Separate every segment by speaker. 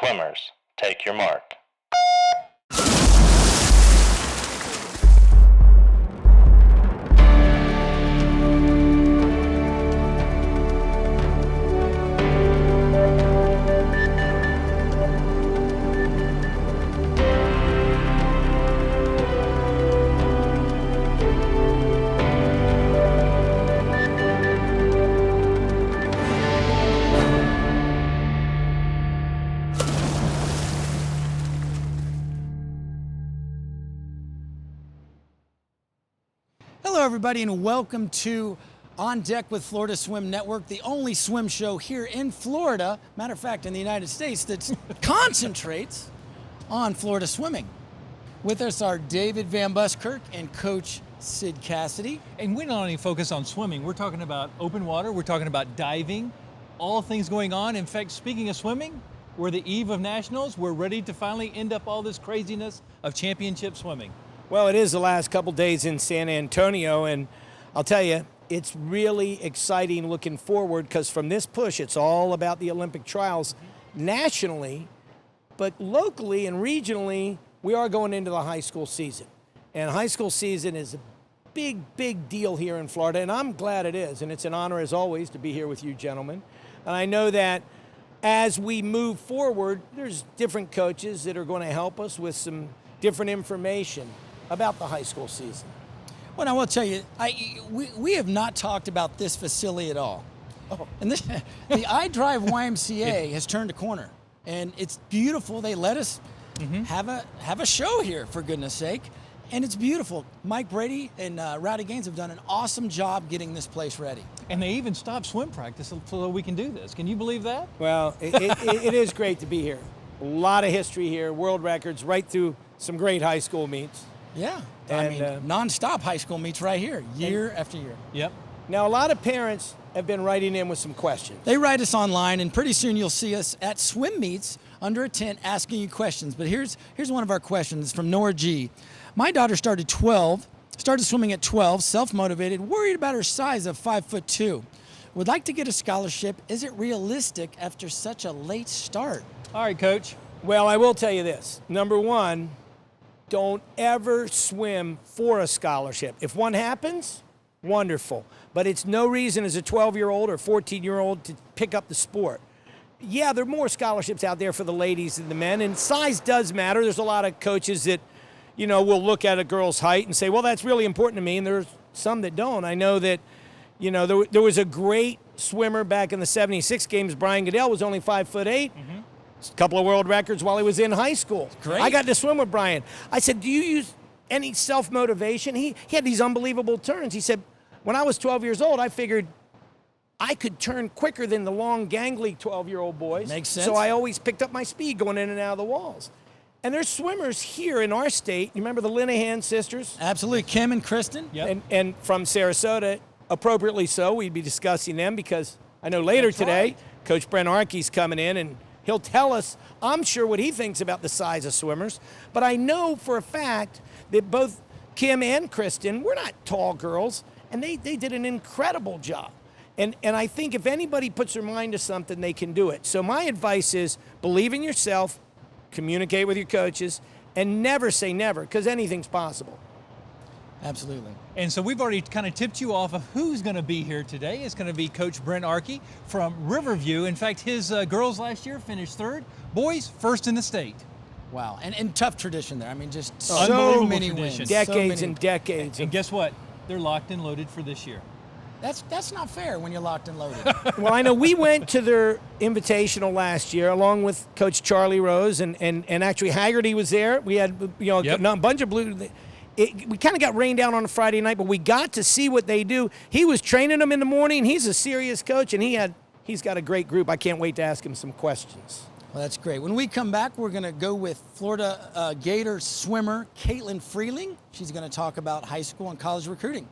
Speaker 1: Swimmers, take your mark.
Speaker 2: Hello, everybody, and welcome to On Deck with Florida Swim Network, the only swim show here in Florida, matter of fact, in the United States, that concentrates on Florida swimming. With us are David Van Buskirk and Coach Sid Cassidy.
Speaker 3: And we not only focus on swimming, we're talking about open water, we're talking about diving, all things going on. In fact, speaking of swimming, we're the eve of nationals. We're ready to finally end up all this craziness of championship swimming.
Speaker 4: Well, it is the last couple days in San Antonio, and I'll tell you, it's really exciting looking forward because from this push, it's all about the Olympic trials nationally, but locally and regionally, we are going into the high school season. And high school season is a big, big deal here in Florida, and I'm glad it is, and it's an honor as always to be here with you gentlemen. And I know that as we move forward, there's different coaches that are going to help us with some different information about the high school season.
Speaker 2: Well, I will tell you, we have not talked about this facility at all.
Speaker 4: Oh.
Speaker 2: And this, the iDrive YMCA has turned a corner, and it's beautiful. They let us have a show here, for goodness sake, and it's beautiful. Mike Brady and Rowdy Gaines have done an awesome job getting this place ready.
Speaker 3: And they even stopped swim practice so we can do this. Can you believe that?
Speaker 4: Well, it is great to be here. A lot of history here, world records, right through some great high school meets.
Speaker 2: Yeah,
Speaker 4: And,
Speaker 2: I mean, non-stop high school meets right here, year after year.
Speaker 3: Yep.
Speaker 4: Now, a lot of parents have been writing in with some questions.
Speaker 2: They write us online, and pretty soon you'll see us at swim meets under a tent asking you questions. But here's one of our questions from Nora G. My daughter started swimming at 12, self-motivated, worried about her size of 5'2". Would like to get a scholarship. Is it realistic after such a late start?
Speaker 3: All right, Coach.
Speaker 4: Well, I will tell you this. Number one, don't ever swim for a scholarship. If one happens, wonderful. But it's no reason as a 12-year-old or 14-year-old to pick up the sport. Yeah, there are more scholarships out there for the ladies than the men, and size does matter. There's a lot of coaches that, will look at a girl's height and say, well, that's really important to me, and there's some that don't. I know that, there was a great swimmer back in the 76 games. Brian Goodell was only 5'8". A couple of world records while he was in high school.
Speaker 2: Great.
Speaker 4: I got to swim with Brian. I said, do you use any self-motivation? He had these unbelievable turns. He said, when I was 12 years old, I figured I could turn quicker than the long, gangly 12-year-old boys.
Speaker 2: Makes sense.
Speaker 4: So I always picked up my speed going in and out of the walls. And there's swimmers here in our state. You remember the Linehan sisters?
Speaker 2: Absolutely, Kim and Kristen.
Speaker 3: Yep.
Speaker 4: And from Sarasota, appropriately so, we'd be discussing them because I know later
Speaker 3: That's
Speaker 4: today,
Speaker 3: right.
Speaker 4: Coach Brent Arkey's coming in and he'll tell us, I'm sure, what he thinks about the size of swimmers. But I know for a fact that both Kim and Kristen were not tall girls, and they did an incredible job. And I think if anybody puts their mind to something, they can do it. So my advice is believe in yourself, communicate with your coaches, and never say never, because anything's possible.
Speaker 2: Absolutely.
Speaker 3: And so we've already kind of tipped you off of who's going to be here today. It's going to be Coach Brent Arkey from Riverview. In fact, his girls last year finished third, boys first in the state.
Speaker 2: Wow, and tough tradition there. I mean, just
Speaker 3: Unbelievable
Speaker 2: so many
Speaker 3: tradition.
Speaker 2: wins.
Speaker 4: Decades
Speaker 2: so
Speaker 4: and decades.
Speaker 3: And guess what? They're locked and loaded for this year.
Speaker 2: That's not fair when you're locked and loaded.
Speaker 4: Well, I know we went to their invitational last year along with Coach Charlie Rose, and actually Haggerty was there. We had a bunch of blue. We kind of got rained down on a Friday night, but we got to see what they do. He was training them in the morning. He's a serious coach, and he's got a great group. I can't wait to ask him some questions.
Speaker 2: Well, that's great. When we come back, we're going to go with Florida Gator swimmer Caitlin Freeling. She's going to talk about high school and college recruiting.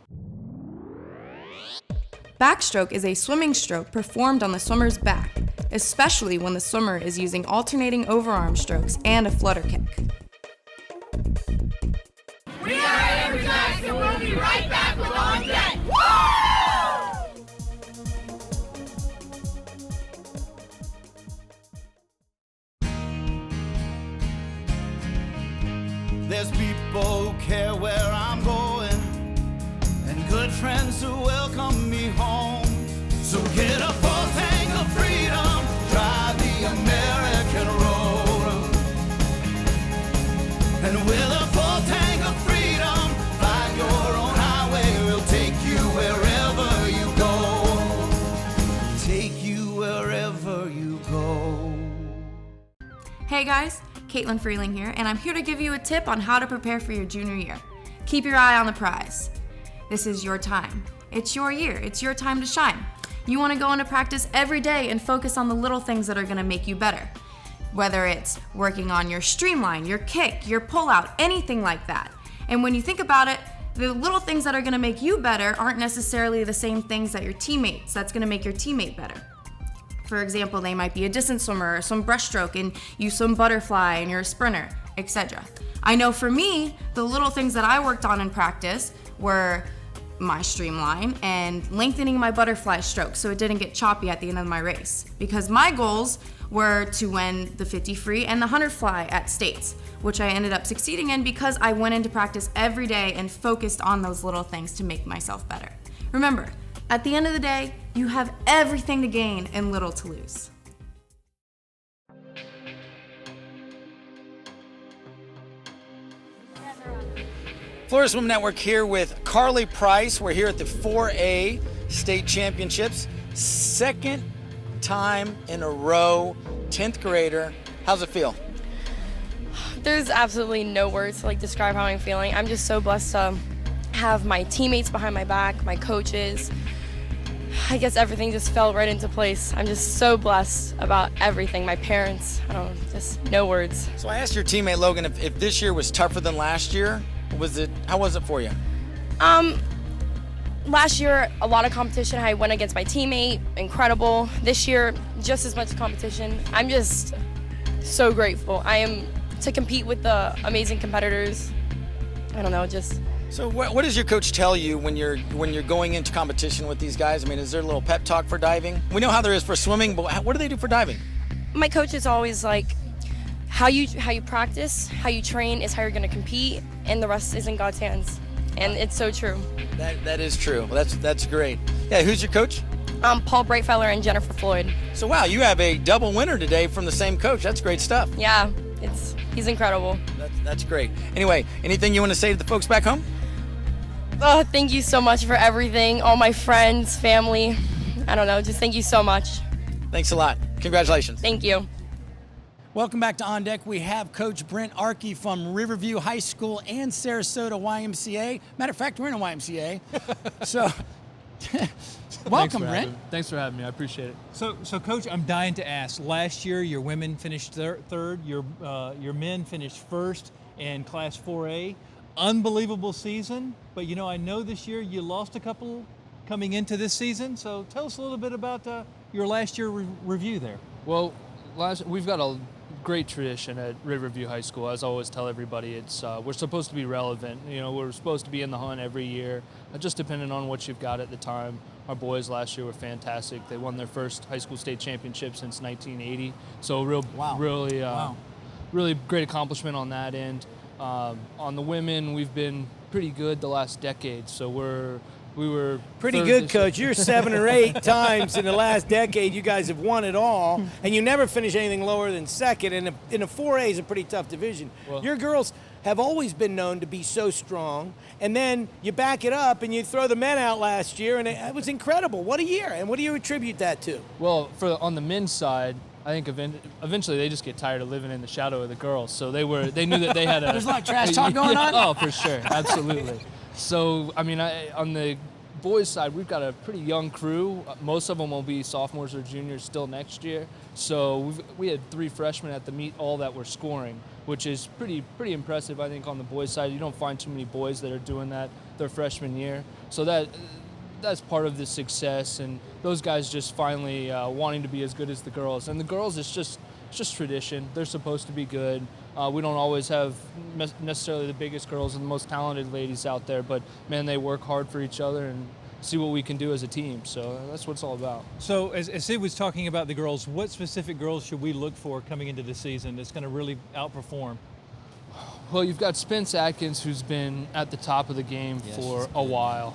Speaker 5: Backstroke is a swimming stroke performed on the swimmer's back, especially when the swimmer is using alternating overarm strokes and a flutter kick.
Speaker 6: We are energized and we'll be right back with On Deck. Woo!
Speaker 7: There's people who care where I'm going, and good friends who welcome me home. So get a full tank of freedom, drive the American road. And with a full tank of freedom, find your own highway. We'll take you wherever you go. Take you wherever you go.
Speaker 5: Hey guys, Caitlin Freeling here, and I'm here to give you a tip on how to prepare for your junior year. Keep your eye on the prize. This is your time. It's your year. It's your time to shine. You want to go into practice every day and focus on the little things that are going to make you better. Whether it's working on your streamline, your kick, your pullout, anything like that. And when you think about it, the little things that are going to make you better aren't necessarily the same things that your teammates, that's going to make your teammate better. For example, they might be a distance swimmer or some breaststroke and you swim butterfly and you're a sprinter, etc. I know for me, the little things that I worked on in practice were my streamline and lengthening my butterfly stroke so it didn't get choppy at the end of my race. Because my goals were to win the 50 free and the 100 fly at states, which I ended up succeeding in because I went into practice every day and focused on those little things to make myself better. Remember, at the end of the day, you have everything to gain and little to lose.
Speaker 2: Florida Swim Network here with Carley Price. We're here at the 4A State Championships. Second time in a row, 10th grader. How's it feel?
Speaker 8: There's absolutely no words to describe how I'm feeling. I'm just so blessed to have my teammates behind my back, my coaches. I guess everything just fell right into place. I'm just so blessed about everything. My parents, just no words.
Speaker 2: So I asked your teammate Logan if this year was tougher than last year. How was it for you?
Speaker 8: Last year, a lot of competition. I went against my teammate, incredible. This year, just as much competition. I'm just so grateful. I am to compete with the amazing competitors.
Speaker 2: So what does your coach tell you when you're going into competition with these guys? I mean, is there a little pep talk for diving? We know how there is for swimming, but what do they do for diving?
Speaker 8: My coach is always like, how you practice, how you train is how you're going to compete, and the rest is in God's hands. And it's so true.
Speaker 2: That is true. Well, that's great. Yeah, who's your coach?
Speaker 8: Paul Breitfeller and Jennifer Floyd.
Speaker 2: So wow, you have a double winner today from the same coach. That's great stuff.
Speaker 8: Yeah, he's incredible.
Speaker 2: That's great. Anyway, anything you want to say to the folks back home?
Speaker 8: Oh, thank you so much for everything. All my friends, family. Just thank you so much.
Speaker 2: Thanks a lot. Congratulations.
Speaker 8: Thank you.
Speaker 2: Welcome back to On Deck. We have Coach Brent Arkey from Riverview High School and Sarasota YMCA. Matter of fact, we're in a YMCA. So, welcome, Brent.
Speaker 9: Thanks for having me. I appreciate it.
Speaker 3: So, Coach, I'm dying to ask. Last year, your women finished third. Your men finished first in Class 4A. Unbelievable season. But I know this year you lost a couple coming into this season. So, tell us a little bit about your last year review there.
Speaker 9: Well, we've got a great tradition at Riverview High School. As I always tell everybody, it's we're supposed to be relevant. We're supposed to be in the hunt every year, just depending on what you've got at the time. Our boys last year were fantastic. They won their first high school state championship since 1980. So really great accomplishment on that end. On the women, we've been pretty good the last decade. So we were
Speaker 4: pretty good, Coach. You're 7 or 8 times in the last decade. You guys have won it all, and you never finish anything lower than second. And in a 4A is a pretty tough division.
Speaker 9: Well,
Speaker 4: your girls have always been known to be so strong, and then you back it up and you throw the men out last year, and it was incredible. What a year! And what do you attribute that to?
Speaker 9: Well, on the men's side, I think eventually they just get tired of living in the shadow of the girls. So they knew that they had a.
Speaker 2: There's a lot of trash talk going on.
Speaker 9: Oh, for sure, absolutely. So on the boys' side, we've got a pretty young crew. Most of them will be sophomores or juniors still next year. So we had 3 freshmen at the meet, all that were scoring, which is pretty impressive, I think, on the boys' side. You don't find too many boys that are doing that their freshman year. So that's part of the success, and those guys just finally wanting to be as good as the girls. And the girls, it's just tradition. They're supposed to be good. We don't always have necessarily the biggest girls and the most talented ladies out there, but man, they work hard for each other and see what we can do as a team. So that's what it's all about.
Speaker 3: So as Sid was talking about the girls, what specific girls should we look for coming into the season that's going to really outperform?
Speaker 9: Well, you've got Spence Atkins, who's been at the top of the game for a while.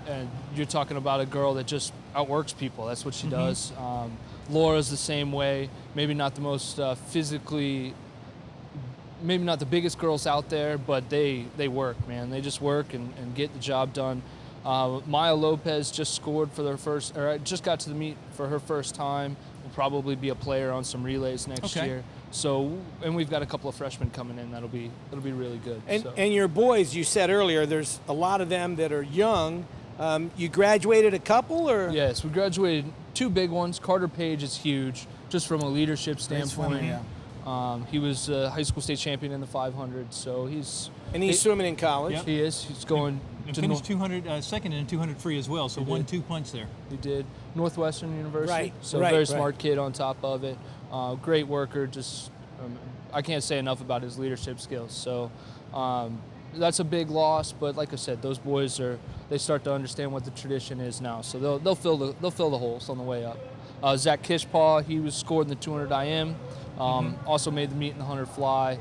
Speaker 9: And you're talking about a girl that just outworks people. That's what she does. Laura's the same way. Maybe not the most physically, maybe not the biggest girls out there, but they work, man. They just work and get the job done. Maya Lopez just scored for their first, or just got to the meet for her first time. Will probably be a player on some relays next year. So, and we've got a couple of freshmen coming in that'll be really good.
Speaker 4: And your boys, you said earlier, there's a lot of them that are young. You graduated a couple, or?
Speaker 9: Yes, we graduated 2 big ones. Carter Page is huge, just from a leadership standpoint. He was a high school state champion in the 500, so he's
Speaker 4: swimming in college.
Speaker 3: Yep.
Speaker 9: He is. He's going
Speaker 3: and finished 200 second in 200 free as well. So 1-2 punch there.
Speaker 9: He did. Northwestern University.
Speaker 4: Right.
Speaker 9: So very smart kid on top of it. Great worker. Just I can't say enough about his leadership skills. So that's a big loss. But like I said, those boys they start to understand what the tradition is now. So they'll fill the holes on the way up. Zach Kishpaw, he was scored in the 200 IM. Also made the meet in the 100 fly.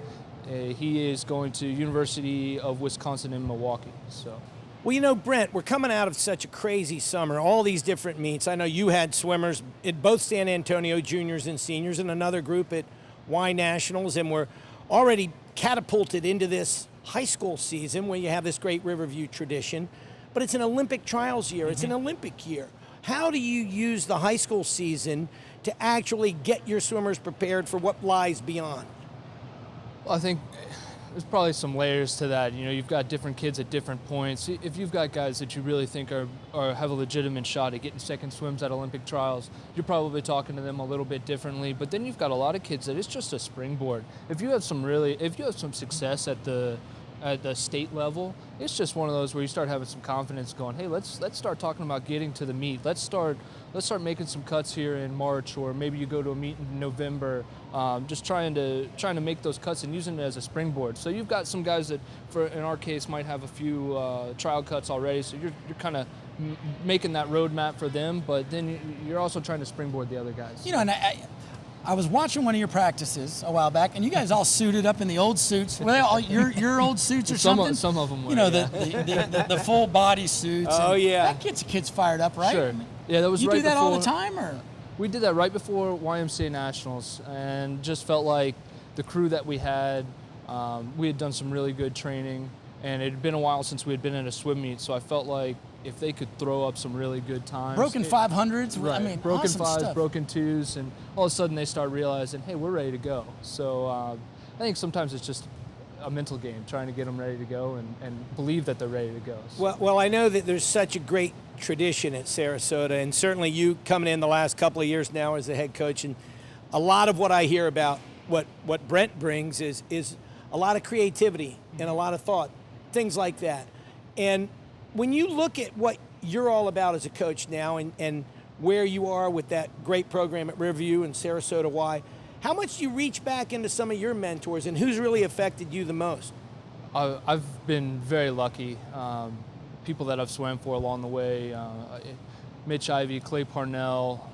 Speaker 9: He is going to University of Wisconsin in Milwaukee. So.
Speaker 4: Well, you know, Brent, we're coming out of such a crazy summer, all these different meets. I know you had swimmers at both San Antonio juniors and seniors and another group at Y Nationals, and we're already catapulted into this high school season where you have this great Riverview tradition. But it's an Olympic trials year. It's an Olympic year. How do you use the high school season to actually get your swimmers prepared for what lies beyond?
Speaker 9: Well, I think there's probably some layers to that. You know, you've got different kids at different points. If you've got guys that you really think have a legitimate shot at getting second swims at Olympic trials, you're probably talking to them a little bit differently. But then you've got a lot of kids that it's just a springboard. If you have some success at the state level, it's just one of those where you start having some confidence going, hey, let's start talking about getting to the meet. Let's start making some cuts here in March, or maybe you go to a meet in November, just trying to make those cuts and using it as a springboard. So you've got some guys that, in our case, might have a few trial cuts already, so you're kind of making that roadmap for them, but then you're also trying to springboard the other guys.
Speaker 2: You know, and I was watching one of your practices a while back, and you guys all suited up in the old suits. Well, all your old suits or something?
Speaker 9: Some of them were.
Speaker 2: You know, the full body suits.
Speaker 4: Oh, yeah.
Speaker 2: That gets the kids fired up, right?
Speaker 9: Sure. Yeah, that was right before.
Speaker 2: You do that all the time, or?
Speaker 9: We did that right before YMCA Nationals, and just felt like the crew that we had done some really good training, and it had been a while since we had been in a swim meet, so I felt like if they could throw up some really good times.
Speaker 2: Broken 500s,
Speaker 9: right.
Speaker 2: I mean,
Speaker 9: broken
Speaker 2: awesome
Speaker 9: fives,
Speaker 2: stuff.
Speaker 9: broken twos, and all of a sudden they start realizing, hey, we're ready to go. So I think sometimes it's just a mental game, trying to get them ready to go and believe that they're ready to go. So.
Speaker 4: Well, I know that there's such a great tradition at Sarasota, and certainly you coming in the last couple of years now as the head coach, and a lot of what I hear about what Brent brings is a lot of creativity and a lot of thought, things like that. And when you look at what you're all about as a coach now and where you are with that great program at Riverview and Sarasota Y, how much do you reach back into some of your mentors, and who's really affected you the most?
Speaker 9: I've been very lucky. People that I've swam for along the way, Mitch Ivey, Clay Parnell,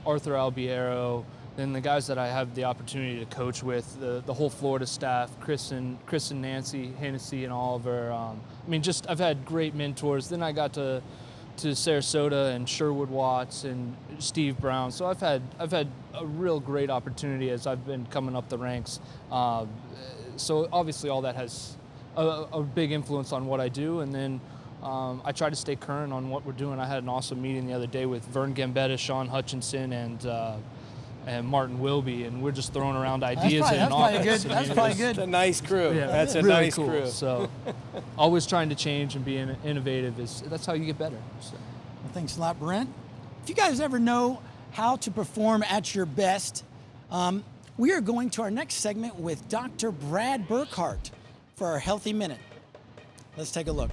Speaker 9: Arthur Albiero, then the guys that I have the opportunity to coach with, the whole Florida staff, Chris and Nancy, Hennessy and Oliver. I've had great mentors. Then I got to Sarasota and Sherwood Watts and Steve Brown. So I've had a real great opportunity as I've been coming up the ranks. So obviously all that has a big influence on what I do. And then I try to stay current on what we're doing. I had an awesome meeting the other day with Vern Gambetta, Sean Hutchinson, and Martin Wilby, and we're just throwing around ideas in an office.
Speaker 2: That's probably good.
Speaker 4: It's a nice crew.
Speaker 9: Yeah,
Speaker 4: that's a
Speaker 9: really
Speaker 4: nice
Speaker 9: cool.
Speaker 4: crew.
Speaker 9: So always trying to change and being innovative, that's how you get better. So.
Speaker 2: Well, thanks a lot, Brent. If you guys ever know how to perform at your best, we are going to our next segment with Dr. Brad Burkhart for our Healthy Minute. Let's take a look.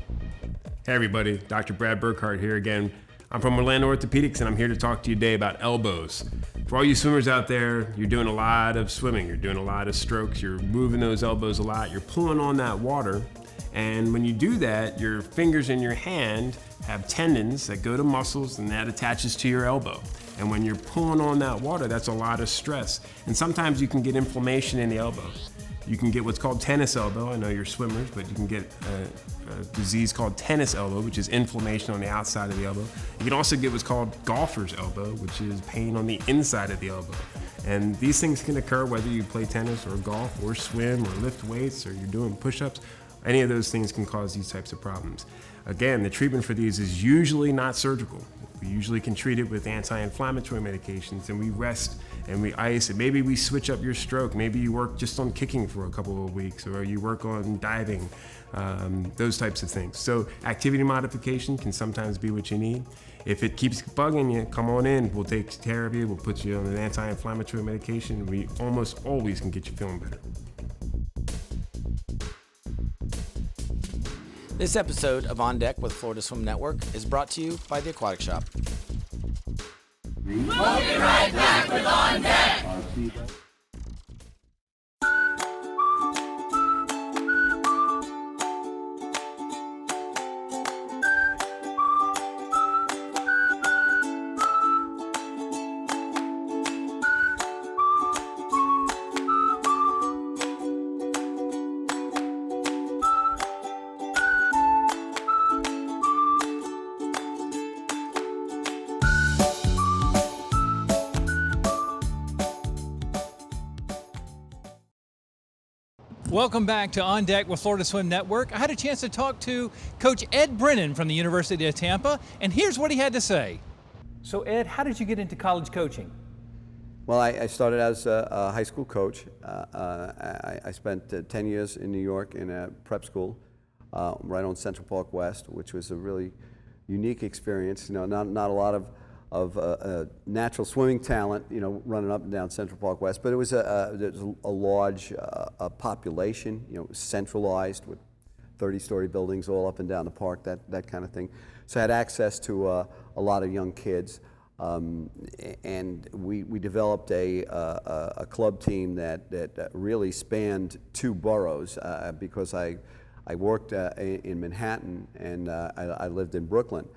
Speaker 10: Hey everybody, Dr. Brad Burkhart here again. I'm from Orlando Orthopedics, and I'm here to talk to you today about elbows. For all you swimmers out there, you're doing a lot of swimming, you're doing a lot of strokes, you're moving those elbows a lot, you're pulling on that water, and when you do that, your fingers in your hand have tendons that go to muscles, and that attaches to your elbow. And when you're pulling on that water, that's a lot of stress. And sometimes you can get inflammation in the elbow. You can get what's called tennis elbow. I know you're swimmers, but you can get a disease called tennis elbow, which is inflammation on the outside of the elbow. You can also get what's called golfer's elbow, which is pain on the inside of the elbow. And these things can occur whether you play tennis or golf or swim or lift weights or you're doing push-ups. Any of those things can cause these types of problems. Again, the treatment for these is usually not surgical. We usually can treat it with anti-inflammatory medications, and we rest and we ice, and maybe we switch up your stroke. Maybe you work just on kicking for a couple of weeks, or you work on diving, those types of things. So activity modification can sometimes be what you need. If it keeps bugging you, come on in. We'll take care of you. We'll put you on an anti-inflammatory medication. We almost always can get you feeling better.
Speaker 2: This episode of On Deck with Florida Swim Network is brought to you by The Aquatic Shop.
Speaker 6: We'll be right back with On Deck.
Speaker 3: Welcome back to On Deck with Florida Swim Network. I had a chance to talk to Coach Ed Brennan from the University of Tampa, and here's what he had to say. So Ed, how did you get into college coaching?
Speaker 11: Well, I started as a high school coach. I spent 10 years in New York in a prep school right on Central Park West, which was a really unique experience. You know, not a lot of natural swimming talent, you know, running up and down Central Park West, but it was there's a large population, you know, centralized with 30-story buildings all up and down the park, that kind of thing. So I had access to a lot of young kids, and we developed a club team that really spanned 2 boroughs because I worked in Manhattan and I lived in Brooklyn.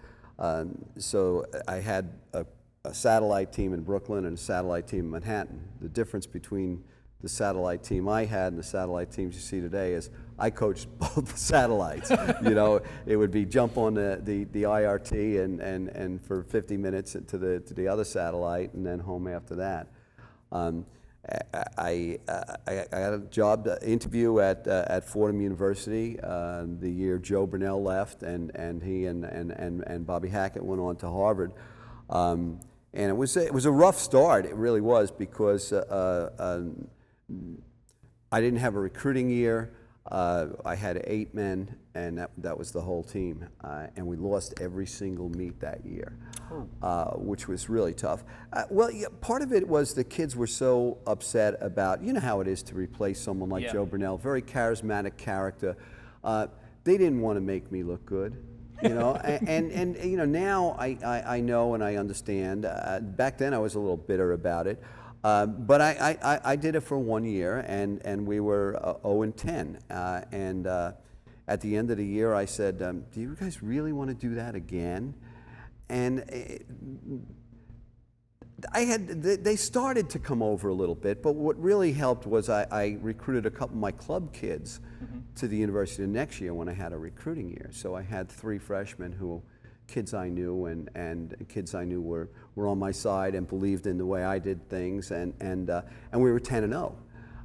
Speaker 11: So I had a satellite team in Brooklyn and a satellite team in Manhattan. The difference between the satellite team I had and the satellite teams you see today is I coached both the satellites. You know, it would be jump on the IRT and for 50 minutes to the other satellite and then home after that. I had a job interview at Fordham University the year Joe Burnell left, and he and Bobby Hackett went on to Harvard, and it was a rough start. It really was, because I didn't have a recruiting year. I had 8 men, and that was the whole team, and we lost every single meet that year, which was really tough. Well, yeah, part of it was the kids were so upset about, you know how it is to replace someone like Joe Burnell, very charismatic character. They didn't want to make me look good, you know, and you know, now I know and I understand. Back then I was a little bitter about it. But I did it for 1 year, and we were 0-10. And at the end of the year, I said, "Do you guys really want to do that again?" And they started to come over a little bit. But what really helped was I recruited a couple of my club kids to the university the next year when I had a recruiting year. So I had 3 freshmen who. Kids I knew and kids I knew were on my side and believed in the way I did things, and we were 10-0,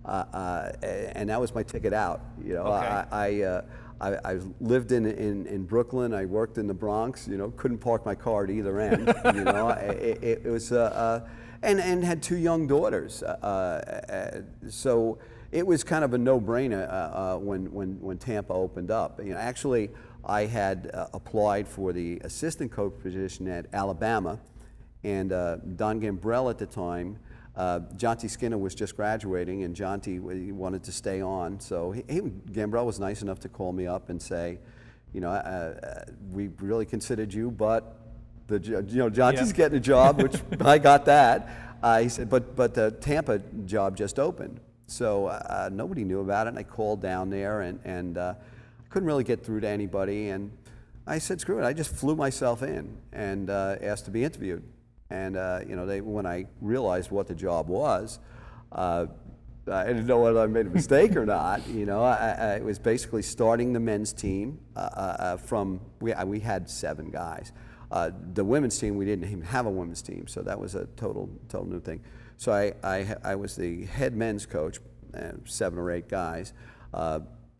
Speaker 11: and that was my ticket out. You know, okay. I lived in Brooklyn. I worked in the Bronx. You know, couldn't park my car at either end. You know, it was and had 2 young daughters. So it was kind of a no-brainer when Tampa opened up. You know, actually. I had applied for the assistant coach position at Alabama, and Don Gambrell at the time, Jonty Skinner was just graduating, and Jonty wanted to stay on. So Gambrell was nice enough to call me up and say, you know, we really considered you, but Jonty's getting a job, which I got that. He said, but the Tampa job just opened, so nobody knew about it. And I called down there and couldn't really get through to anybody, and I said, screw it. I just flew myself in and asked to be interviewed. And you know, when I realized what the job was, I didn't know whether I made a mistake or not. You know, it was basically starting the men's team we had 7 guys. The women's team, we didn't even have a women's team, so that was a total new thing. So I was the head men's coach, 7 or 8 guys.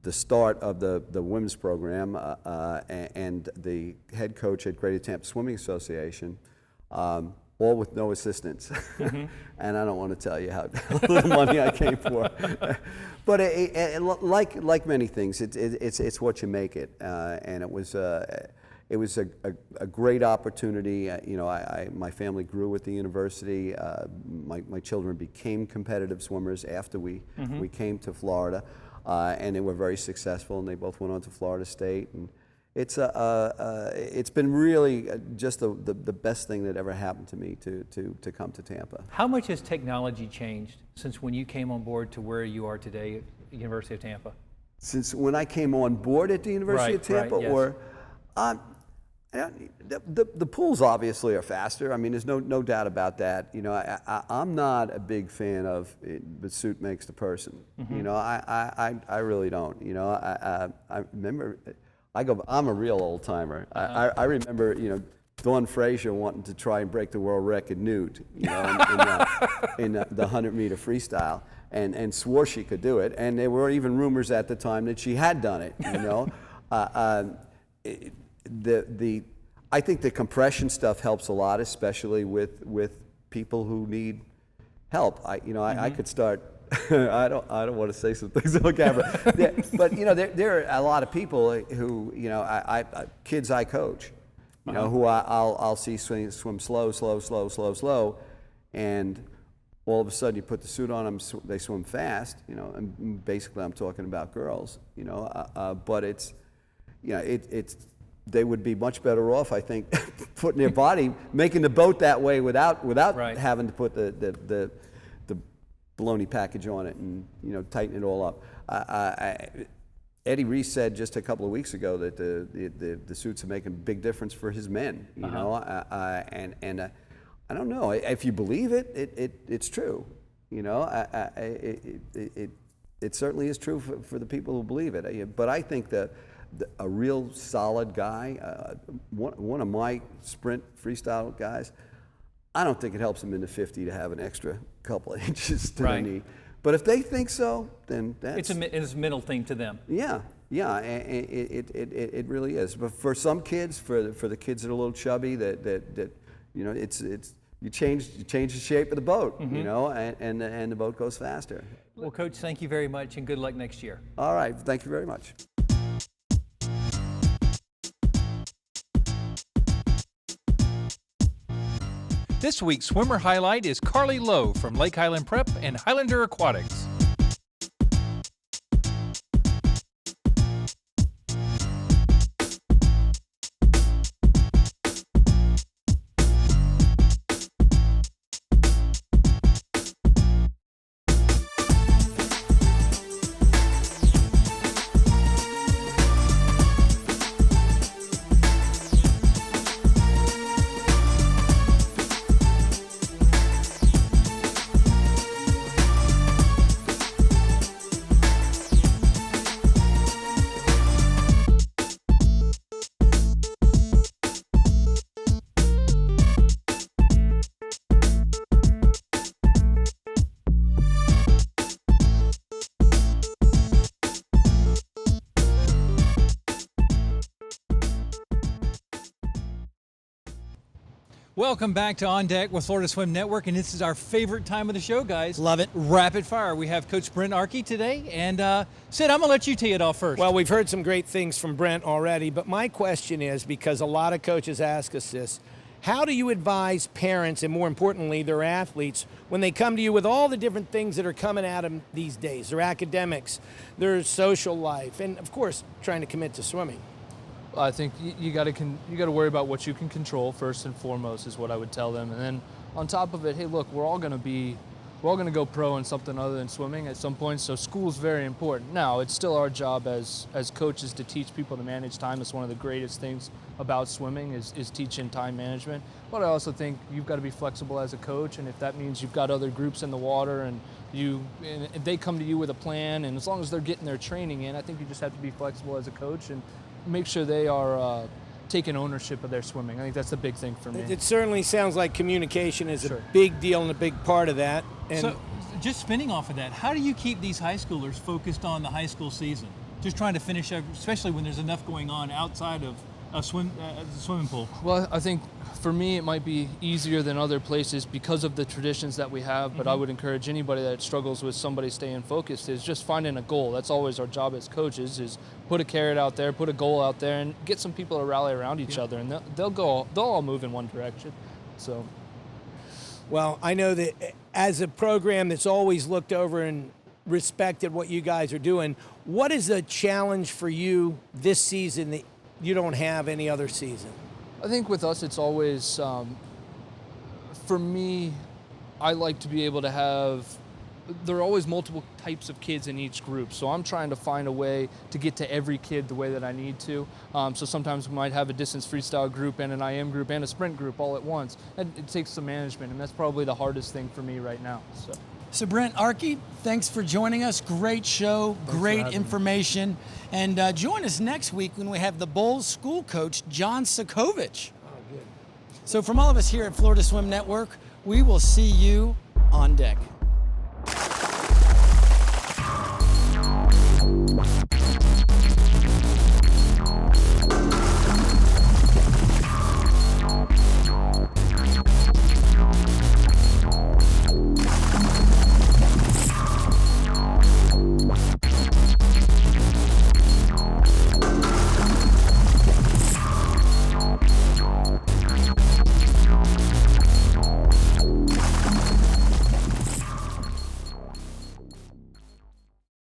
Speaker 11: The start of the women's program and the head coach at Greater Tampa Swimming Association, all with no assistants. And I don't want to tell you how little money I came for. But like many things, it's what you make it. And it was a great opportunity. You know, my family grew at the university. My children became competitive swimmers after we came to Florida. And they were very successful, and they both went on to Florida State. And it's been really just the best thing that ever happened to me to come to Tampa.
Speaker 12: How much has technology changed since when you came on board to where you are today at the University of Tampa?
Speaker 11: Since when I came on board at the University of Tampa,
Speaker 12: yes.
Speaker 11: or the pools obviously are faster. I mean, there's no doubt about that. You know, I'm not a big fan of the suit makes the person. You know, I really don't. You know, I remember, I'm a real old timer. I remember, you know, Dawn Frazier wanting to try and break the world record nude, you know, in the 100-meter freestyle, and swore she could do it. And there were even rumors at the time that she had done it. You know. I think the compression stuff helps a lot, especially with people who need help. I could start. I don't want to say some things on camera, but you know, there are a lot of people who, you know, kids I coach, you know, who I'll see swim slow, and all of a sudden you put the suit on them, they swim fast, you know, and basically I'm talking about girls, you know, but it's, you know, they would be much better off, I think, putting their body, making the boat that way without having to put the baloney package on it and, you know, tighten it all up. Eddie Reese said just a couple of weeks ago that the suits are making a big difference for his men, you know, and I don't know if you believe it's true, you know. It certainly is true for the people who believe it, but I think that a real solid guy, one of my sprint freestyle guys, I don't think it helps him in the 50 to have an extra couple of inches to their knee. But if they think so, then that's...
Speaker 12: It's a mental thing to them.
Speaker 11: Yeah, it really is. But for some kids, for the kids that are a little chubby, that you know, it's you change the shape of the boat, you know, and the boat goes faster.
Speaker 12: Well, Coach, thank you very much, and good luck next year.
Speaker 11: All right, thank you very much.
Speaker 3: This week's swimmer highlight is Carley Lowe from Lake Highland Prep and Highlander Aquatics. Welcome back to On Deck with Florida Swim Network, and this is our favorite time of the show, guys.
Speaker 2: Love it.
Speaker 3: Rapid fire. We have Coach Brent Arkey today, and Sid, I'm going to let you tee it off first.
Speaker 4: Well, we've heard some great things from Brent already, but my question is, because a lot of coaches ask us this, how do you advise parents, and more importantly, their athletes, when they come to you with all the different things that are coming at them these days, their academics, their social life, and of course, trying to commit to swimming?
Speaker 9: I think you got to worry about what you can control first and foremost is what I would tell them, and then on top of it, hey, look, we're all going to go pro in something other than swimming at some point. So school's very important. Now, it's still our job as coaches to teach people to manage time. It's one of the greatest things about swimming is teaching time management. But I also think you've got to be flexible as a coach, and if that means you've got other groups in the water and And they come to you with a plan, and as long as they're getting their training in, I think you just have to be flexible as a coach and make sure they are taking ownership of their swimming. I think that's the big thing for me.
Speaker 4: It certainly sounds like communication is
Speaker 9: Sure.
Speaker 4: a big deal and a big part of that. And
Speaker 3: So, just spinning off of that, how do you keep these high schoolers focused on the high school season? Just trying to finish up, especially when there's enough going on outside of the swimming pool.
Speaker 9: Well, I think for me it might be easier than other places because of the traditions that we have, but I would encourage anybody that struggles with somebody staying focused is just finding a goal. That's always our job as coaches, is put a carrot out there, put a goal out there, and get some people to rally around each other, and they'll all move in one direction. So,
Speaker 4: well, I know that as a program that's always looked over and respected what you guys are doing, what is a challenge for you this season that you don't have any other season?
Speaker 9: I think with us, it's always, for me, I like to be able to have, there are always multiple types of kids in each group. So I'm trying to find a way to get to every kid the way that I need to. So sometimes we might have a distance freestyle group and an IM group and a sprint group all at once. And it takes some management, and that's probably the hardest thing for me right now.
Speaker 2: So Brent Arkey, thanks for joining us. Great show, great information. And join us next week when we have the Bulls school coach, John Sokovich.
Speaker 4: Oh, good.
Speaker 2: So from all of us here at Florida Swim Network, we will see you on deck.